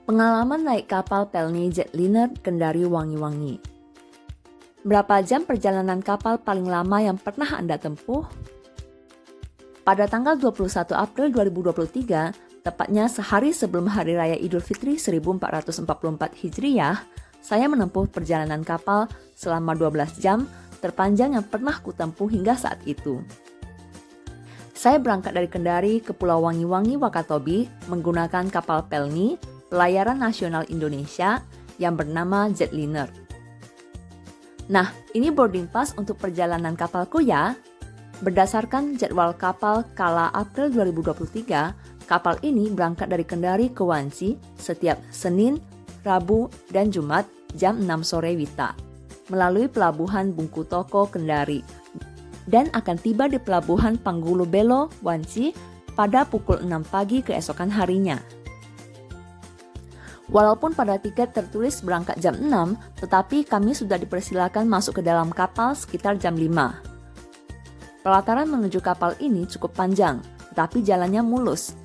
Pengalaman naik kapal Pelni Jetliner Kendari Wangi-Wangi. Berapa jam perjalanan kapal paling lama yang pernah Anda tempuh? Pada tanggal 21 April 2023, tepatnya sehari sebelum Hari Raya Idul Fitri 1444 Hijriah, saya menempuh perjalanan kapal selama 12 jam terpanjang yang pernah kutempuh hingga saat itu. Saya berangkat dari Kendari ke Pulau Wangi-Wangi, Wakatobi menggunakan kapal Pelni, Pelayaran Nasional Indonesia yang bernama Jetliner. Nah, ini boarding pass untuk perjalanan kapalku ya. Berdasarkan jadwal kapal kala April 2023, kapal ini berangkat dari Kendari ke Wanci setiap Senin, Rabu, dan Jumat jam 6 sore WITA melalui Pelabuhan Bungku Toko Kendari dan akan tiba di Pelabuhan Panggulu Belo, Wanci pada pukul 6 pagi keesokan harinya. Walaupun pada tiket tertulis berangkat jam 6, tetapi kami sudah dipersilakan masuk ke dalam kapal sekitar jam 5. Pelataran menuju kapal ini cukup panjang, tetapi jalannya mulus.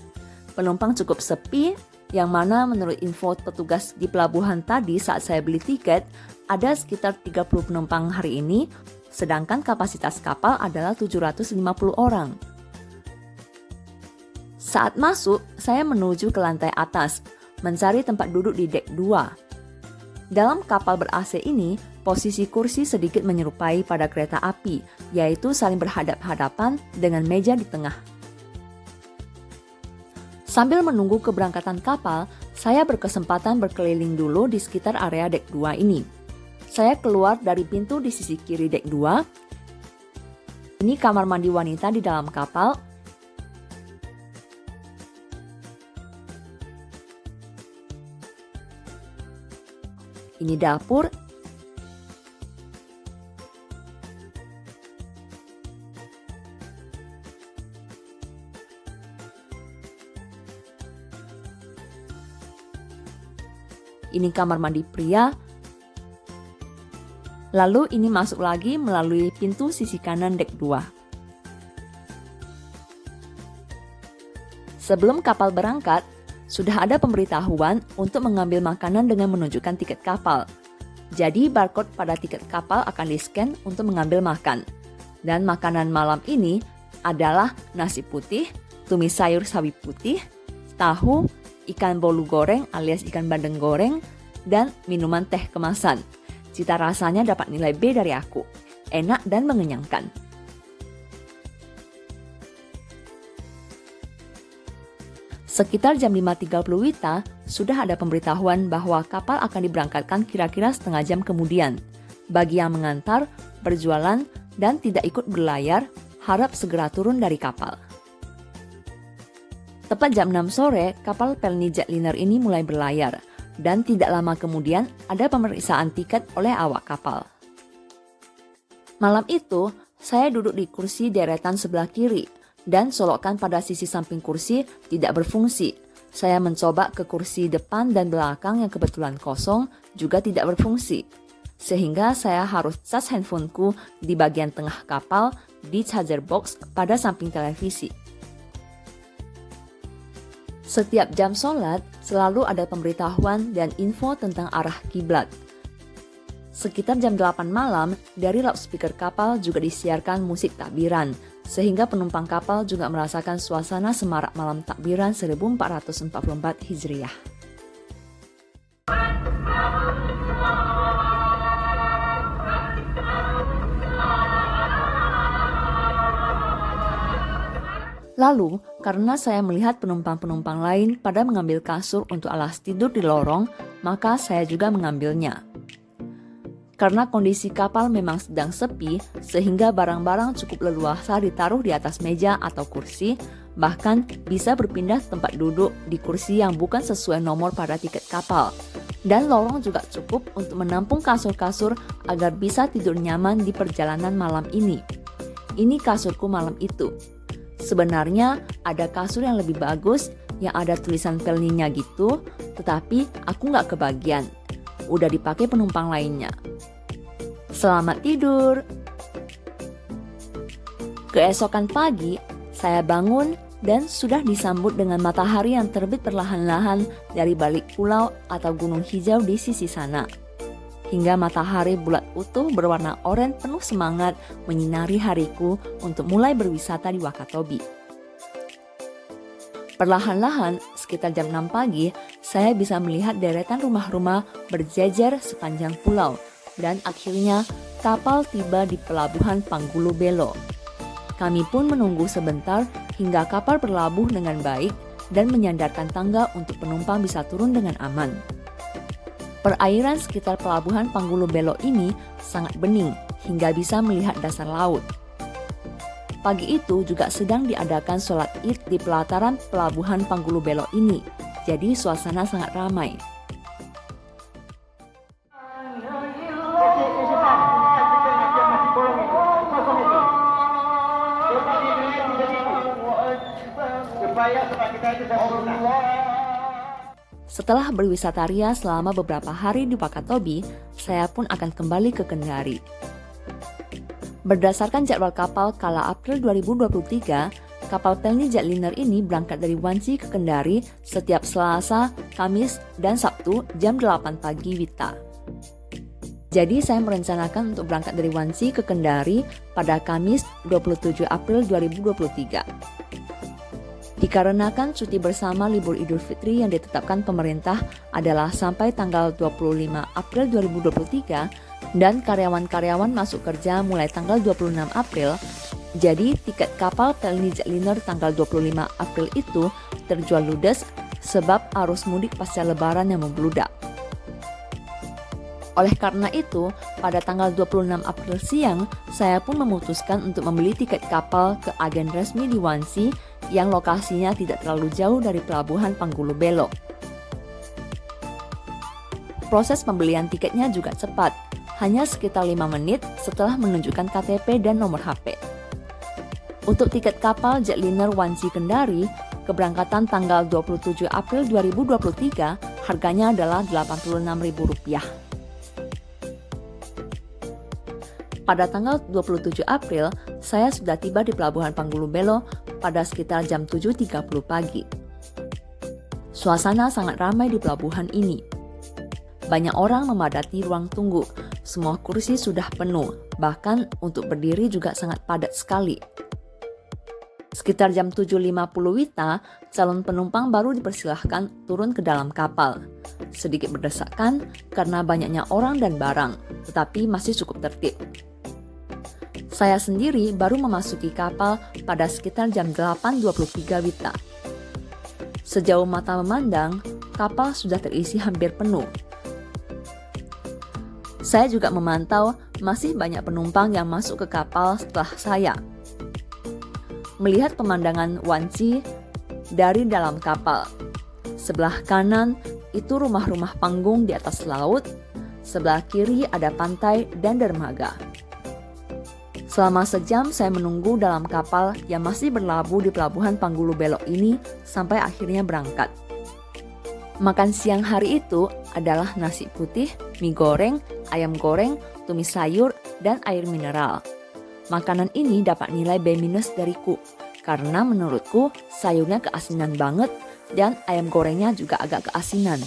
Penumpang cukup sepi, yang mana menurut info petugas di pelabuhan tadi saat saya beli tiket, ada sekitar 30 penumpang hari ini, sedangkan kapasitas kapal adalah 750 orang. Saat masuk, saya menuju ke lantai atas, mencari tempat duduk di dek 2. Dalam kapal ber-AC ini, posisi kursi sedikit menyerupai pada kereta api, yaitu saling berhadap-hadapan dengan meja di tengah. Sambil menunggu keberangkatan kapal, saya berkesempatan berkeliling dulu di sekitar area dek 2 ini. Saya keluar dari pintu di sisi kiri dek 2. Ini kamar mandi wanita di dalam kapal. Ini dapur. Ini kamar mandi pria. Lalu ini masuk lagi melalui pintu sisi kanan dek 2. Sebelum kapal berangkat, sudah ada pemberitahuan untuk mengambil makanan dengan menunjukkan tiket kapal. Jadi barcode pada tiket kapal akan di-scan untuk mengambil makan. Dan makanan malam ini adalah nasi putih, tumis sayur sawi putih, tahu, ikan bolu goreng alias ikan bandeng goreng, dan minuman teh kemasan. Cita rasanya dapat nilai B dari aku. Enak dan mengenyangkan. Sekitar jam 5.30 WITA, sudah ada pemberitahuan bahwa kapal akan diberangkatkan kira-kira setengah jam kemudian. Bagi yang mengantar, berjualan, dan tidak ikut berlayar, harap segera turun dari kapal. Tepat jam 6 sore, kapal Pelni Jetliner ini mulai berlayar, dan tidak lama kemudian ada pemeriksaan tiket oleh awak kapal. Malam itu, saya duduk di kursi deretan sebelah kiri, dan solokan pada sisi samping kursi tidak berfungsi. Saya mencoba ke kursi depan dan belakang yang kebetulan kosong juga tidak berfungsi. Sehingga saya harus cas handphoneku di bagian tengah kapal di charger box pada samping televisi. Setiap jam sholat selalu ada pemberitahuan dan info tentang arah kiblat. Sekitar jam 8 malam, dari loudspeaker kapal juga disiarkan musik takbiran, sehingga penumpang kapal juga merasakan suasana semarak malam takbiran 1444 Hijriah. Lalu, karena saya melihat penumpang-penumpang lain pada mengambil kasur untuk alas tidur di lorong, maka saya juga mengambilnya. Karena kondisi kapal memang sedang sepi, sehingga barang-barang cukup leluasa ditaruh di atas meja atau kursi, bahkan bisa berpindah tempat duduk di kursi yang bukan sesuai nomor pada tiket kapal. Dan lorong juga cukup untuk menampung kasur-kasur agar bisa tidur nyaman di perjalanan malam ini. Ini kasurku malam itu. Sebenarnya ada kasur yang lebih bagus, yang ada tulisan Pelninya gitu, tetapi aku nggak kebagian. Udah dipakai penumpang lainnya. Selamat tidur. Keesokan pagi, saya bangun dan sudah disambut dengan matahari yang terbit perlahan-lahan dari balik pulau atau gunung hijau di sisi sana. Hingga matahari bulat utuh berwarna oranye penuh semangat menyinari hariku untuk mulai berwisata di Wakatobi. Perlahan-lahan, sekitar jam 6 pagi, saya bisa melihat deretan rumah-rumah berjejer sepanjang pulau dan akhirnya kapal tiba di pelabuhan Panggulu Belo. Kami pun menunggu sebentar hingga kapal berlabuh dengan baik dan menyandarkan tangga untuk penumpang bisa turun dengan aman. Perairan sekitar pelabuhan Panggulu Belo ini sangat bening hingga bisa melihat dasar laut. Pagi itu juga sedang diadakan sholat Id di pelataran pelabuhan Panggulu Belo ini, jadi suasana sangat ramai. Setelah berwisata ria selama beberapa hari di Wakatobi, saya pun akan kembali ke Kendari. Berdasarkan jadwal kapal kala April 2023, kapal Pelni Jetliner ini berangkat dari Wanci ke Kendari setiap Selasa, Kamis, dan Sabtu jam 8 pagi WITA. Jadi saya merencanakan untuk berangkat dari Wanci ke Kendari pada Kamis 27 April 2023. Dikarenakan cuti bersama libur Idul Fitri yang ditetapkan pemerintah adalah sampai tanggal 25 April 2023 dan karyawan-karyawan masuk kerja mulai tanggal 26 April, jadi tiket kapal Pelni Jetliner tanggal 25 April itu terjual ludes sebab arus mudik pasca lebaran yang membludak. Oleh karena itu, pada tanggal 26 April siang, saya pun memutuskan untuk membeli tiket kapal ke agen resmi di Wanci yang lokasinya tidak terlalu jauh dari pelabuhan Panggulu Belo. Proses pembelian tiketnya juga cepat, hanya sekitar 5 menit setelah menunjukkan KTP dan nomor HP. Untuk tiket kapal Jetliner Wanci Kendari, keberangkatan tanggal 27 April 2023 harganya adalah Rp86.000. Pada tanggal 27 April, saya sudah tiba di pelabuhan Panggulu Belo pada sekitar jam 7.30 pagi. Suasana sangat ramai di pelabuhan ini. Banyak orang memadati ruang tunggu, semua kursi sudah penuh, bahkan untuk berdiri juga sangat padat sekali. Sekitar jam 7.50 WITA, calon penumpang baru dipersilahkan turun ke dalam kapal. Sedikit berdesakan karena banyaknya orang dan barang, tetapi masih cukup tertib. Saya sendiri baru memasuki kapal pada sekitar jam 8.23 WITA. Sejauh mata memandang, kapal sudah terisi hampir penuh. Saya juga memantau masih banyak penumpang yang masuk ke kapal setelah saya. Melihat pemandangan Wanci dari dalam kapal. Sebelah kanan itu rumah-rumah panggung di atas laut, sebelah kiri ada pantai dan dermaga. Selama sejam saya menunggu dalam kapal yang masih berlabuh di pelabuhan Panggulu Belo ini sampai akhirnya berangkat. Makan siang hari itu adalah nasi putih, mie goreng, ayam goreng, tumis sayur, dan air mineral. Makanan ini dapat nilai B- dariku, karena menurutku sayurnya keasinan banget dan ayam gorengnya juga agak keasinan.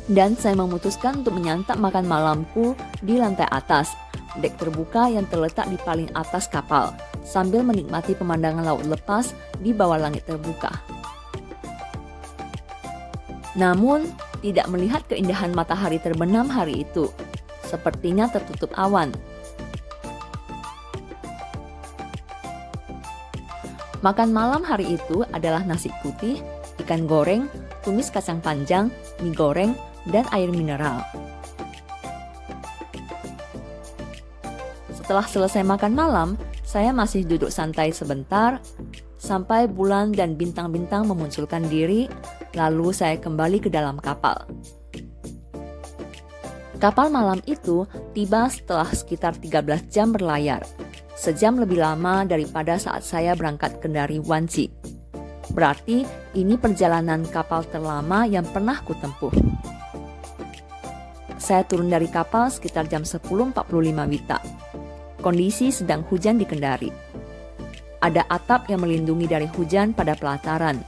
Dan saya memutuskan untuk menyantap makan malamku di lantai atas, dek terbuka yang terletak di paling atas kapal, sambil menikmati pemandangan laut lepas di bawah langit terbuka. Namun, tidak melihat keindahan matahari terbenam hari itu. Sepertinya tertutup awan. Makan malam hari itu adalah nasi putih, ikan goreng, tumis kacang panjang, mie goreng, dan air mineral. Setelah selesai makan malam, saya masih duduk santai sebentar, sampai bulan dan bintang-bintang memunculkan diri, lalu saya kembali ke dalam kapal. Kapal malam itu tiba setelah sekitar 13 jam berlayar, sejam lebih lama daripada saat saya berangkat ke dari Wanci. Berarti ini perjalanan kapal terlama yang pernah kutempuh. Saya turun dari kapal sekitar jam 10.45 WITA. Kondisi sedang hujan di Kendari. Ada atap yang melindungi dari hujan pada pelataran,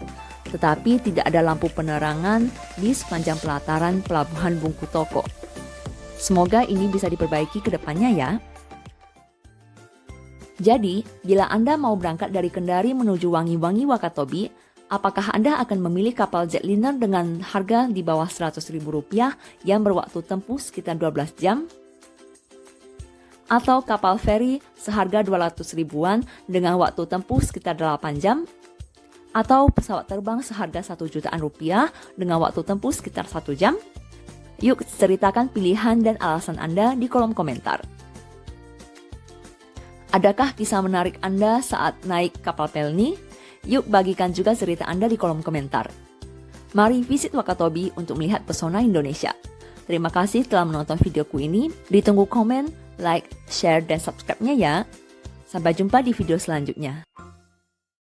tetapi tidak ada lampu penerangan di sepanjang pelataran Pelabuhan Bungku Toko. Semoga ini bisa diperbaiki ke depannya ya. Jadi, bila Anda mau berangkat dari Kendari menuju Wangi-Wangi Wakatobi, apakah Anda akan memilih kapal jetliner dengan harga di bawah Rp100.000 yang berwaktu tempuh sekitar 12 jam? Atau kapal feri seharga 200 ribuan dengan waktu tempuh sekitar 8 jam? Atau pesawat terbang seharga Rp1 jutaan dengan waktu tempuh sekitar 1 jam? Yuk ceritakan pilihan dan alasan Anda di kolom komentar. Adakah kisah menarik Anda saat naik kapal Pelni? Yuk bagikan juga cerita Anda di kolom komentar. Mari visit Wakatobi untuk melihat pesona Indonesia. Terima kasih telah menonton videoku ini. Ditunggu komen, like, share, dan subscribe-nya ya. Sampai jumpa di video selanjutnya.